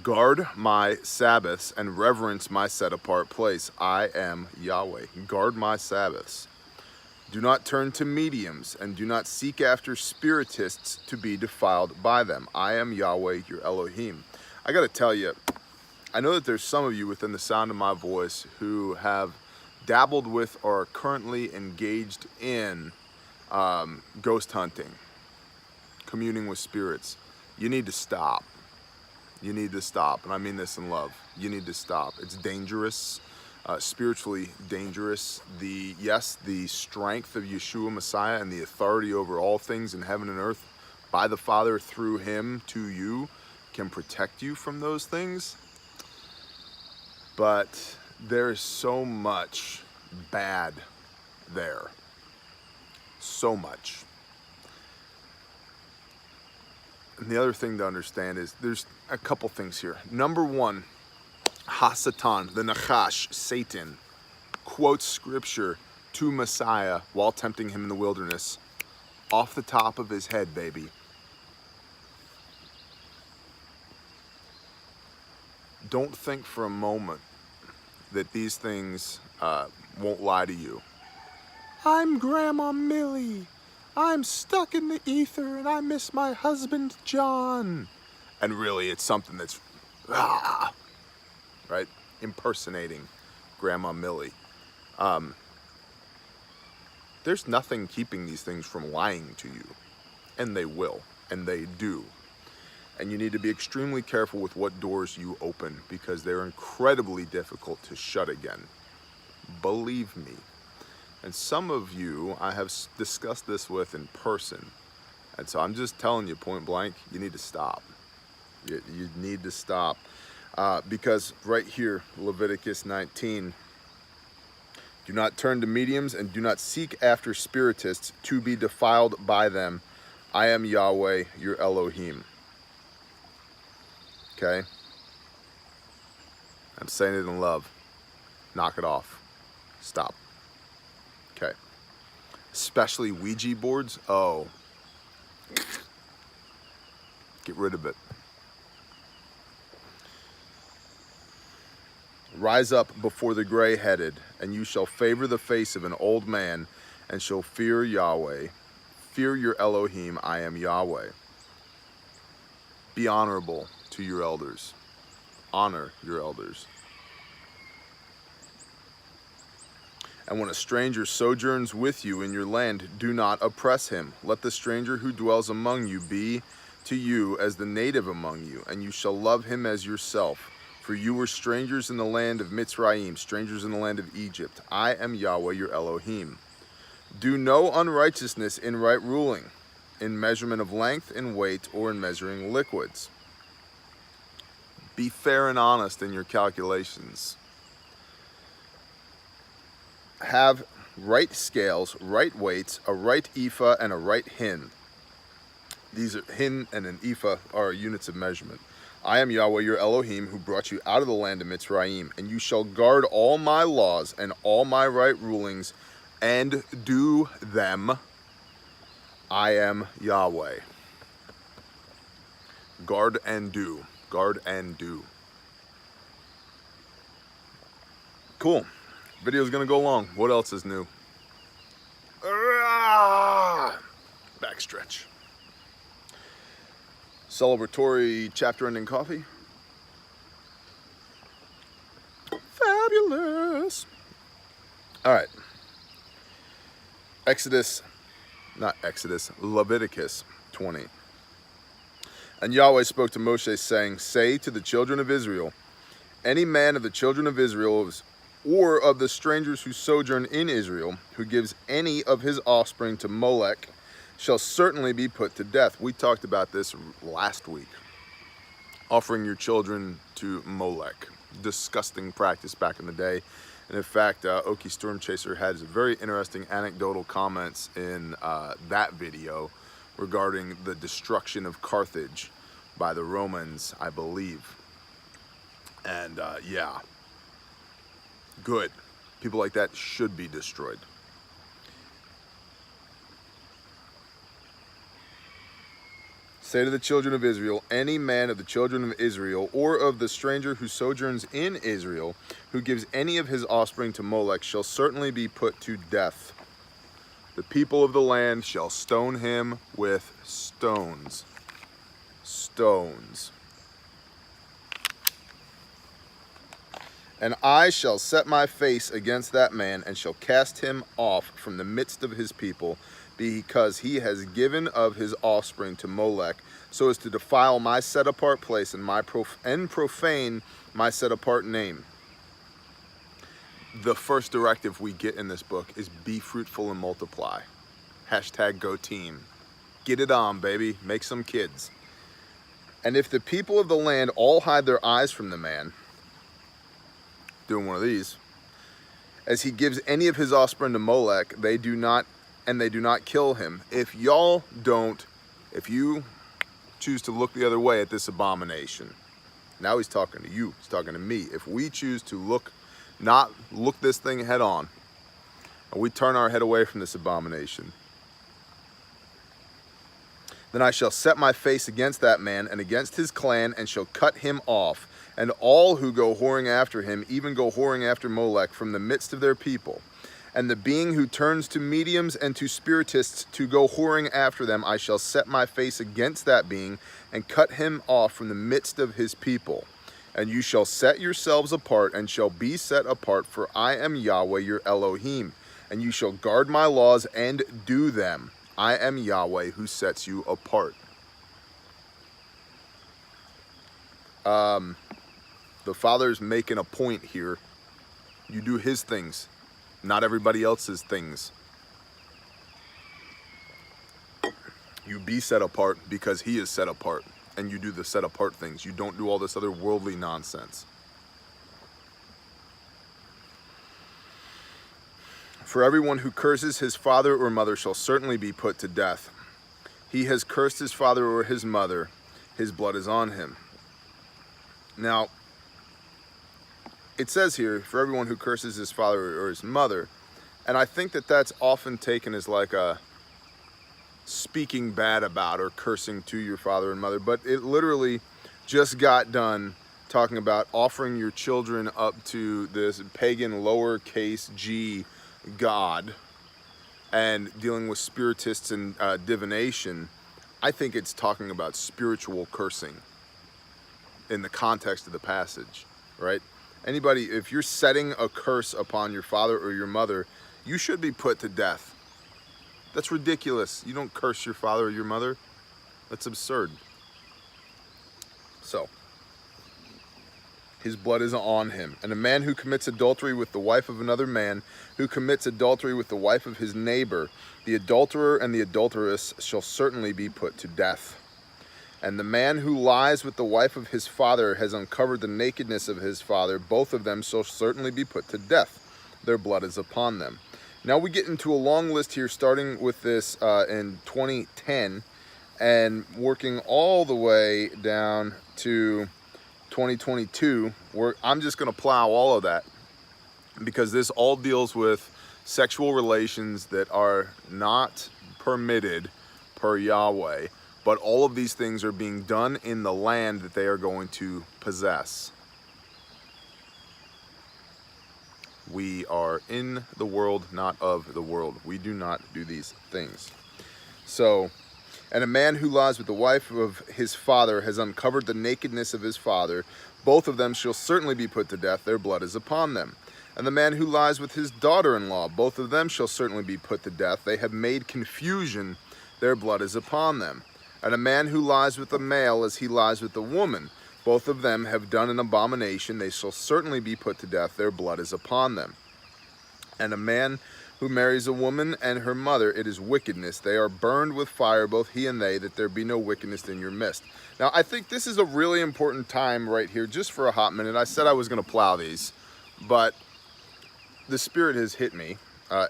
Guard my Sabbaths and reverence my set-apart place. I am Yahweh. Guard my Sabbaths. Do not turn to mediums, and do not seek after spiritists to be defiled by them. I am Yahweh, your Elohim. I gotta tell you, I know that there's some of you within the sound of my voice who have dabbled with or are currently engaged in ghost hunting, communing with spirits. You need to stop. You need to stop, and I mean this in love. You need to stop. It's dangerous, spiritually dangerous. The strength of Yeshua Messiah and the authority over all things in heaven and earth by the Father through him to you can protect you from those things. But there's so much bad there. So much. And the other thing to understand is there's a couple things here. Number one, Hasatan, the Nachash, Satan, quotes scripture to Messiah while tempting him in the wilderness. Off the top of his head, baby. Don't think for a moment that these things won't lie to you. I'm Grandma Millie. I'm stuck in the ether and I miss my husband John. And really it's something that's, right? Impersonating Grandma Millie. There's nothing keeping these things from lying to you. And they will. And they do. And you need to be extremely careful with what doors you open because they're incredibly difficult to shut again. Believe me. And some of you I have discussed this with in person. And so I'm just telling you point blank, you need to stop. You need to stop. Because right here, Leviticus 19, do not turn to mediums and do not seek after spiritists to be defiled by them. I am Yahweh, your Elohim. Okay? I'm saying it in love. Knock it off. Stop. Okay. Especially Ouija boards. Oh. Get rid of it. Rise up before the gray-headed, and you shall favor the face of an old man, and shall fear Yahweh. Fear your Elohim, I am Yahweh. Be honorable to your elders. Honor your elders. And when a stranger sojourns with you in your land, do not oppress him. Let the stranger who dwells among you be to you as the native among you, and you shall love him as yourself. For you were strangers in the land of Mitzrayim, strangers in the land of Egypt. I am Yahweh your Elohim. Do no unrighteousness in right ruling, in measurement of length and weight, or in measuring liquids. Be fair and honest in your calculations. Have right scales, right weights, a right ephah, and a right hin. These are hin and an ephah are units of measurement. I am Yahweh your Elohim, who brought you out of the land of Mitzrayim, and you shall guard all my laws and all my right rulings, and do them. I am Yahweh. Guard and do. Guard and do. Cool. Video's gonna go long. What else is new? Backstretch. Celebratory chapter ending coffee. Fabulous. All right. Leviticus 20. And Yahweh spoke to Moshe, saying, say to the children of Israel, any man of the children of Israel or of the strangers who sojourn in Israel, who gives any of his offspring to Molech, shall certainly be put to death. We talked about this last week. Offering your children to Molech. Disgusting practice back in the day. And in fact, Oki Stormchaser had very interesting anecdotal comments in that video regarding the destruction of Carthage by the Romans, I believe. And yeah, good. People like that should be destroyed. Say to the children of Israel, any man of the children of Israel, or of the stranger who sojourns in Israel, who gives any of his offspring to Molech, shall certainly be put to death. The people of the land shall stone him with stones. Stones. And I shall set my face against that man, and shall cast him off from the midst of his people, because he has given of his offspring to Molech, so as to defile my set-apart place and profane my set-apart name. The first directive we get in this book is be fruitful and multiply. Hashtag go team. Get it on, baby. Make some kids. And if the people of the land all hide their eyes from the man, doing one of these, as he gives any of his offspring to Molech, they do not kill him. If you choose to look the other way at this abomination, now he's talking to you, he's talking to me. If we choose to not look this thing head on, and we turn our head away from this abomination, then I shall set my face against that man and against his clan, and shall cut him off, and all who go whoring after him, even go whoring after Molech, from the midst of their people. And the being who turns to mediums and to spiritists to go whoring after them, I shall set my face against that being, and cut him off from the midst of his people. And you shall set yourselves apart, and shall be set apart, for I am Yahweh your Elohim. And you shall guard my laws and do them. I am Yahweh who sets you apart. The Father's making a point here. You do his things, not everybody else's things. You be set apart because he is set apart, and you do the set apart things. You don't do all this other worldly nonsense. For everyone who curses his father or mother shall certainly be put to death. He has cursed his father or his mother, his blood is on him. Now, it says here, for everyone who curses his father or his mother, and I think that that's often taken as like a speaking bad about or cursing to your father and mother, but it literally just got done talking about offering your children up to this pagan lowercase g god and dealing with spiritists and divination. I think it's talking about spiritual cursing in the context of the passage, right? Anybody, if you're setting a curse upon your father or your mother, you should be put to death. That's ridiculous. You don't curse your father or your mother. That's absurd. So, his blood is on him. And a man who commits adultery with the wife of another man, who commits adultery with the wife of his neighbor, the adulterer and the adulteress shall certainly be put to death. And the man who lies with the wife of his father has uncovered the nakedness of his father. Both of them shall certainly be put to death. Their blood is upon them. Now we get into a long list here, starting with this in 2010 and working all the way down to 2022, where I'm just going to plow all of that because this all deals with sexual relations that are not permitted per Yahweh. But all of these things are being done in the land that they are going to possess. We are in the world, not of the world. We do not do these things. So, and a man who lies with the wife of his father has uncovered the nakedness of his father. Both of them shall certainly be put to death. Their blood is upon them. And the man who lies with his daughter-in-law, both of them shall certainly be put to death. They have made confusion. Their blood is upon them. And a man who lies with a male as he lies with a woman, both of them have done an abomination. They shall certainly be put to death. Their blood is upon them. And a man who marries a woman and her mother, it is wickedness. They are burned with fire, both he and they, that there be no wickedness in your midst. Now, I think this is a really important time right here, just for a hot minute. I said I was going to plow these, but the Spirit has hit me,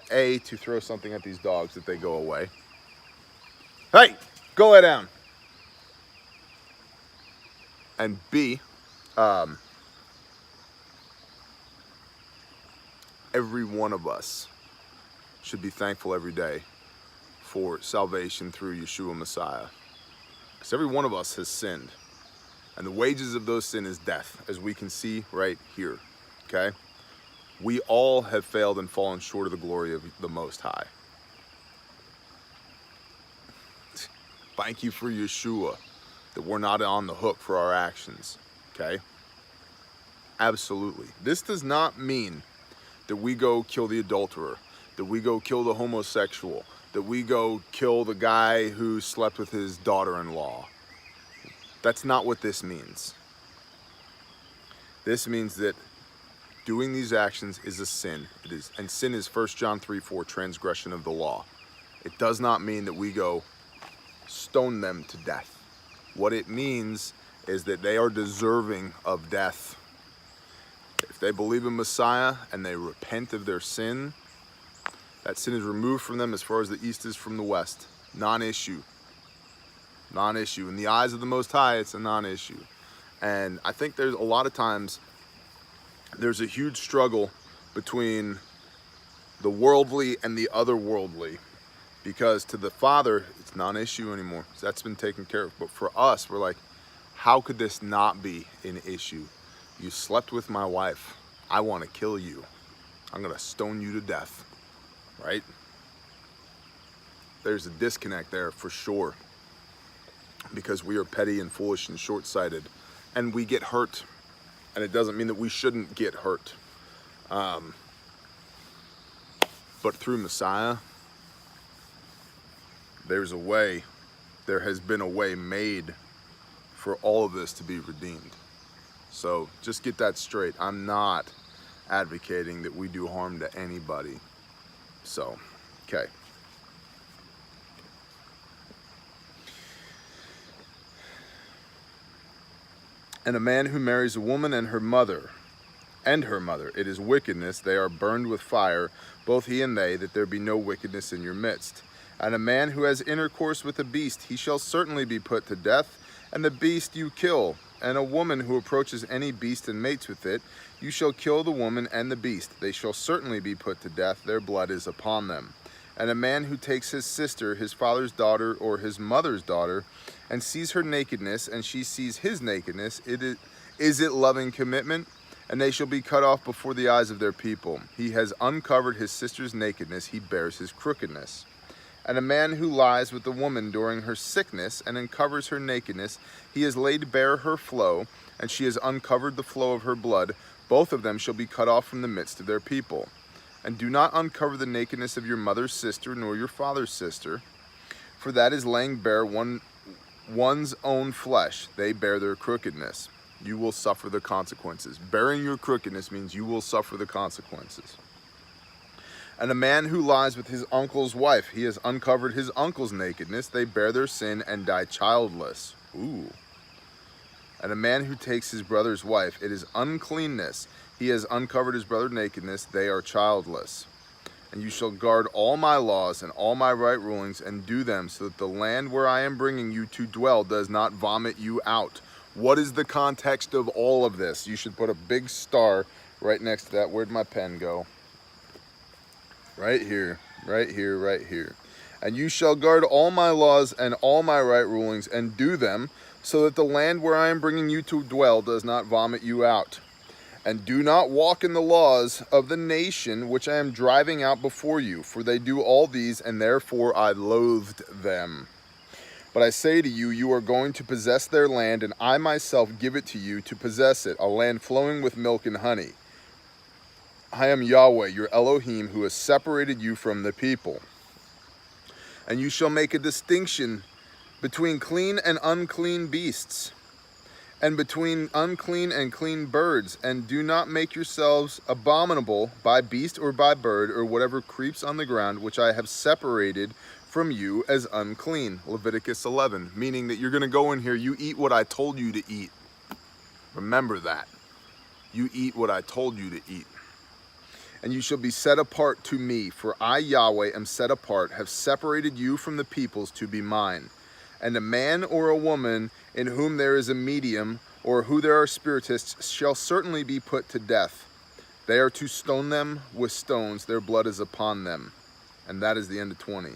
A, to throw something at these dogs that they go away. Hey! Go lay down. And B, every one of us should be thankful every day for salvation through Yeshua Messiah. Because every one of us has sinned. And the wages of those sin is death, as we can see right here. Okay? We all have failed and fallen short of the glory of the Most High. Thank you for Yeshua, that we're not on the hook for our actions, okay? Absolutely. This does not mean that we go kill the adulterer, that we go kill the homosexual, that we go kill the guy who slept with his daughter-in-law. That's not what this means. This means that doing these actions is a sin. And sin is 1 John 3:4, transgression of the law. It does not mean that we go stone them to death. What it means is that they are deserving of death. If they believe in Messiah and they repent of their sin, that sin is removed from them as far as the east is from the west. Non-issue. Non-issue. In the eyes of the Most High, it's a non-issue. And I think there's a lot of times there's a huge struggle between the worldly and the otherworldly, because to the Father, it's non-issue anymore. That's been taken care of. But for us, we're like, how could this not be an issue? You slept with my wife. I want to kill you. I'm going to stone you to death. Right? There's a disconnect there for sure, because we are petty and foolish and short-sighted, and we get hurt, and it doesn't mean that we shouldn't get hurt. But through Messiah, there's a way, there has been a way made for all of this to be redeemed. So just get that straight. I'm not advocating that we do harm to anybody. So, okay. And a man who marries a woman and her mother, it is wickedness. They are burned with fire, both he and they, that there be no wickedness in your midst. And a man who has intercourse with a beast, he shall certainly be put to death, and the beast you kill. And a woman who approaches any beast and mates with it, you shall kill the woman and the beast. They shall certainly be put to death. Their blood is upon them. And a man who takes his sister, his father's daughter, or his mother's daughter, and sees her nakedness, and she sees his nakedness, is it loving commitment? And they shall be cut off before the eyes of their people. He has uncovered his sister's nakedness, he bears his crookedness. And a man who lies with a woman during her sickness and uncovers her nakedness, he has laid bare her flow, and she has uncovered the flow of her blood. Both of them shall be cut off from the midst of their people. And do not uncover the nakedness of your mother's sister, nor your father's sister, for that is laying bare one's own flesh. They bear their crookedness. You will suffer the consequences. Bearing your crookedness means you will suffer the consequences. And a man who lies with his uncle's wife, he has uncovered his uncle's nakedness. They bear their sin and die childless. Ooh. And a man who takes his brother's wife, it is uncleanness. He has uncovered his brother's nakedness. They are childless. And you shall guard all my laws and all my right rulings and do them, so that the land where I am bringing you to dwell does not vomit you out. What is the context of all of this? You should put a big star right next to that. Where'd my pen go? Right here, right here, right here. And you shall guard all my laws and all my right rulings and do them, so that the land where I am bringing you to dwell does not vomit you out. And do not walk in the laws of the nation which I am driving out before you, for they do all these, and therefore I loathed them. But I say to you, you are going to possess their land, and I myself give it to you to possess it, a land flowing with milk and honey. I am Yahweh, your Elohim, who has separated you from the people. And you shall make a distinction between clean and unclean beasts, and between unclean and clean birds, and do not make yourselves abominable by beast or by bird or whatever creeps on the ground, which I have separated from you as unclean. Leviticus 11, meaning that you're going to go in here, you eat what I told you to eat. Remember that. You eat what I told you to eat. And you shall be set apart to me, for I, Yahweh, am set apart, have separated you from the peoples to be mine. And a man or a woman in whom there is a medium, or who there are spiritists, shall certainly be put to death. They are to stone them with stones, their blood is upon them. And that is the end of 20.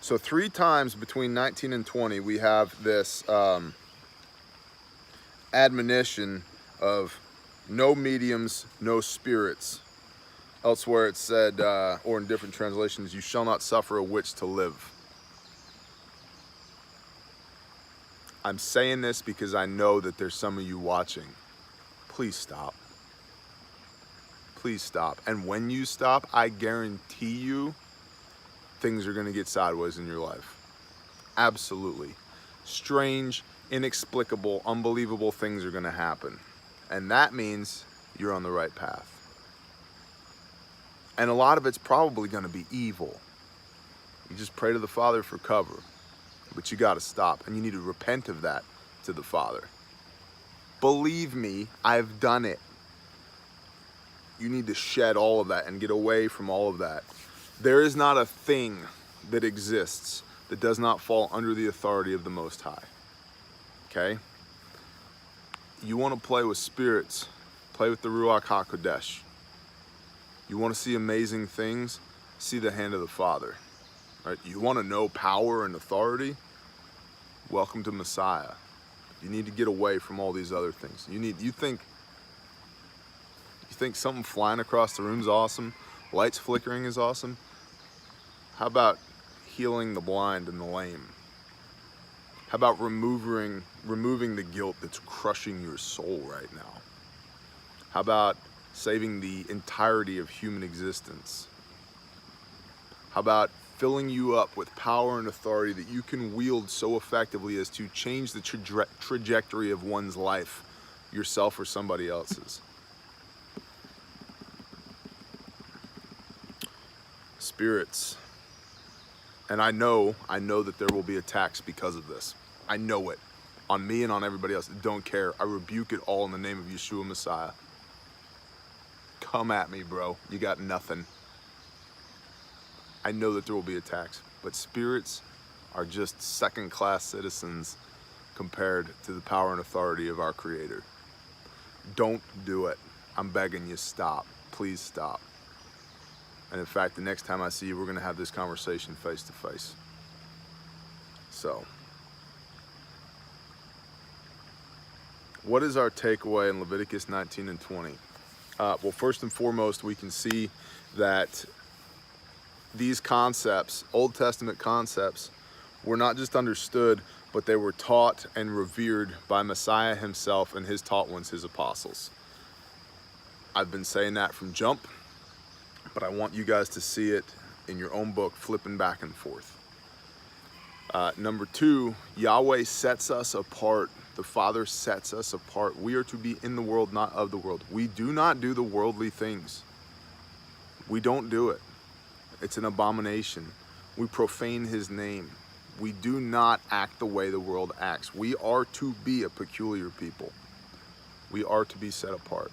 So 3 times between 19 and 20, we have this admonition of no mediums, no spirits. Elsewhere it said, or in different translations, you shall not suffer a witch to live. I'm saying this because I know that there's some of you watching. Please stop. Please stop. And when you stop, I guarantee you things are going to get sideways in your life. Absolutely. Strange, inexplicable, unbelievable things are going to happen. And that means you're on the right path. And a lot of it's probably going to be evil. You just pray to the Father for cover. But you got to stop, and you need to repent of that to the Father. Believe me, I've done it. You need to shed all of that and get away from all of that. There is not a thing that exists that does not fall under the authority of the Most High. Okay? You want to play with spirits, play with the Ruach HaKodesh. You want to see amazing things, see the hand of the Father. Right? You want to know power and authority? Welcome to Messiah. You need to get away from all these other things. You think something flying across the room is awesome? Lights flickering is awesome? How about healing the blind and the lame? How about removing the guilt that's crushing your soul right now? How about saving the entirety of human existence? How about filling you up with power and authority that you can wield so effectively as to change the trajectory of one's life, yourself or somebody else's? Spirits. And I know that there will be attacks because of this. I know it. On me and on everybody else. Don't care. I rebuke it all in the name of Yeshua Messiah. Come at me, bro. You got nothing. I know that there will be attacks, but spirits are just second-class citizens compared to the power and authority of our Creator. Don't do it. I'm begging you, stop. Please stop. And in fact, the next time I see you, we're going to have this conversation face to face. So, what is our takeaway in Leviticus 19 and 20? Well, first and foremost, we can see that these concepts, Old Testament concepts, were not just understood, but they were taught and revered by Messiah himself and his taught ones, his apostles. I've been saying that from jump, but I want you guys to see it in your own book, flipping back and forth. Number two, Yahweh sets us apart. The Father sets us apart. We are to be in the world, not of the world. We do not do the worldly things. We don't do it. It's an abomination. We profane his name. We do not act the way the world acts. We are to be a peculiar people. We are to be set apart.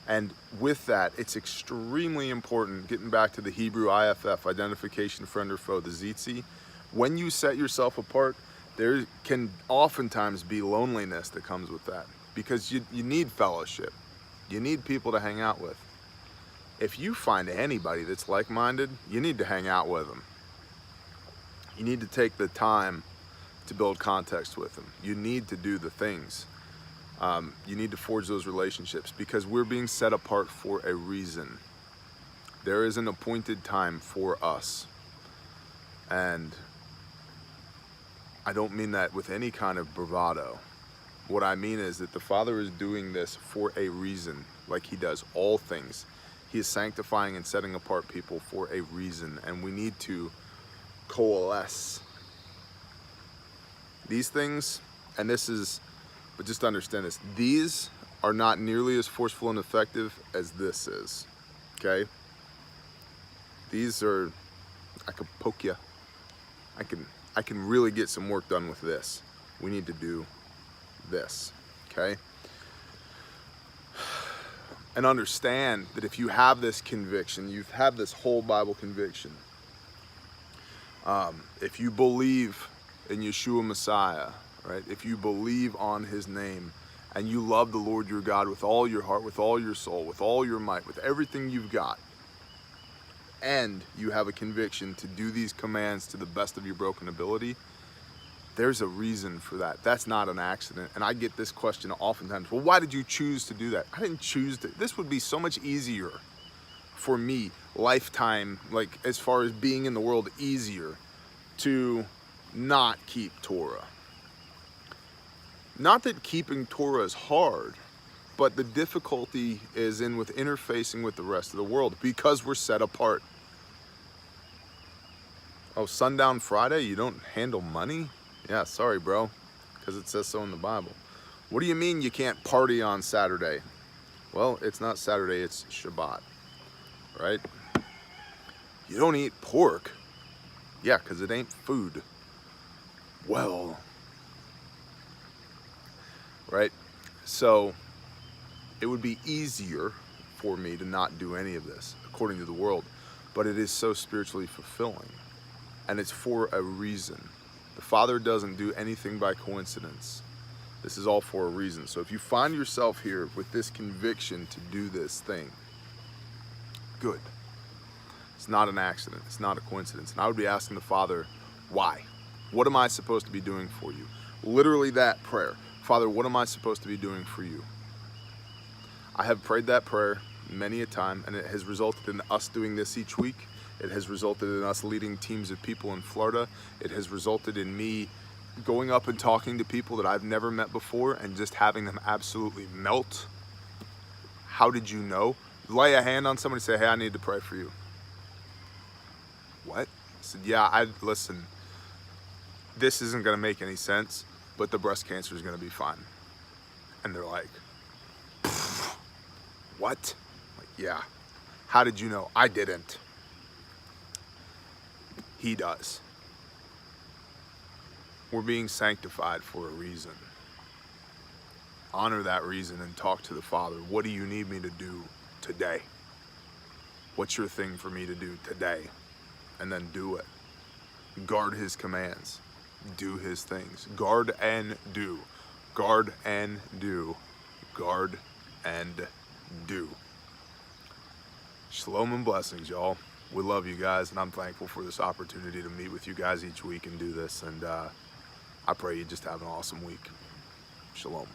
And with that, it's extremely important, getting back to the Hebrew IFF, identification, friend or foe, the Zitzi, when you set yourself apart, there can oftentimes be loneliness that comes with that, because you need fellowship. You need people to hang out with. If you find anybody that's like-minded, you need to hang out with them. You need to take the time to build context with them. You need to do the things. You need to forge those relationships, because we're being set apart for a reason. There is an appointed time for us. And I don't mean that with any kind of bravado. What I mean is that the Father is doing this for a reason, like he does all things. He is sanctifying and setting apart people for a reason, and we need to coalesce. These things, and this is, but just understand this, these are not nearly as forceful and effective as this is, okay? These are, I could poke you. I can really get some work done with this. We need to do this, okay? And understand that if you have this conviction, you've had this whole Bible conviction, if you believe in Yeshua Messiah, right? If you believe on his name and you love the Lord your God with all your heart, with all your soul, with all your might, with everything you've got, and you have a conviction to do these commands to the best of your broken ability, there's a reason for that. That's not an accident. And I get this question oftentimes, well, why did you choose to do that? I didn't choose to. This would be so much easier for me, lifetime, like as far as being in the world, easier to not keep Torah. Not that keeping Torah is hard, but the difficulty is in with interfacing with the rest of the world because we're set apart. Oh, sundown Friday, you don't handle money? Yeah, sorry, bro, because it says so in the Bible. What do you mean you can't party on Saturday? Well, it's not Saturday, it's Shabbat, right? You don't eat pork. Yeah, because it ain't food. Well, right? So it would be easier for me to not do any of this, according to the world, but it is so spiritually fulfilling, and it's for a reason. The Father doesn't do anything by coincidence. This is all for a reason. So if you find yourself here with this conviction to do this thing, good. It's not an accident. It's not a coincidence. And I would be asking the Father, why? What am I supposed to be doing for you? Literally that prayer. Father, what am I supposed to be doing for you? I have prayed that prayer many a time, and it has resulted in us doing this each week. It has resulted in us leading teams of people in Florida. It has resulted in me going up and talking to people that I've never met before and just having them absolutely melt. How did you know? Lay a hand on somebody and say, hey, I need to pray for you. What? I said, yeah, listen, this isn't going to make any sense, but the breast cancer is going to be fine. And they're like, what? Like, yeah. How did you know? I didn't. He does. We're being sanctified for a reason. Honor that reason and talk to the Father. What do you need me to do today? What's your thing for me to do today? And then do it. Guard his commands. Do his things. Guard and do. Guard and do. Guard and do. Shalom and blessings, y'all. We love you guys, and I'm thankful for this opportunity to meet with you guys each week and do this. And I pray you just have an awesome week. Shalom.